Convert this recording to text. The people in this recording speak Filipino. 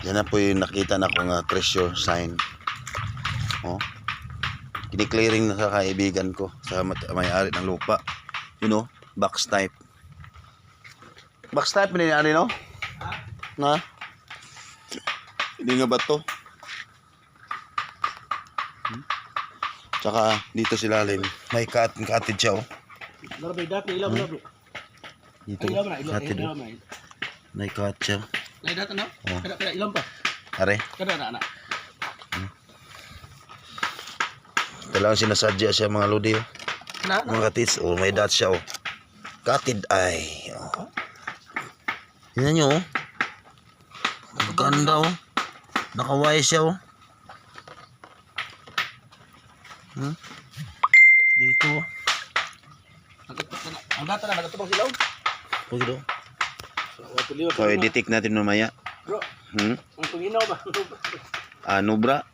Yan na po yung nakita na kong treasure sign. Oh. Kini-clearing na sa kaibigan ko sa may-ari ng lupa. You know, box type. Box type ni ano no? Na? Hindi nga ba to? Tsaka dito si lalim. May cottage siya oh. Labi dati ilaw labi. Dito. Cottage. May cottage siya. Lai dati na? Kada ilang pa? Are. Kada na. Talagang sinasadya siya mga lodi oh. Mga cottage oh, may dot siya oh. Cottage ay. Oh. Tingnan nyo oh. Ang ganda oh. Nakaway siya oh. Dito oh. Ang data na nagatubang silaw. Pag ito. So, i-detect natin mamaya. Bro. Ang tunginaw ba? Nubra.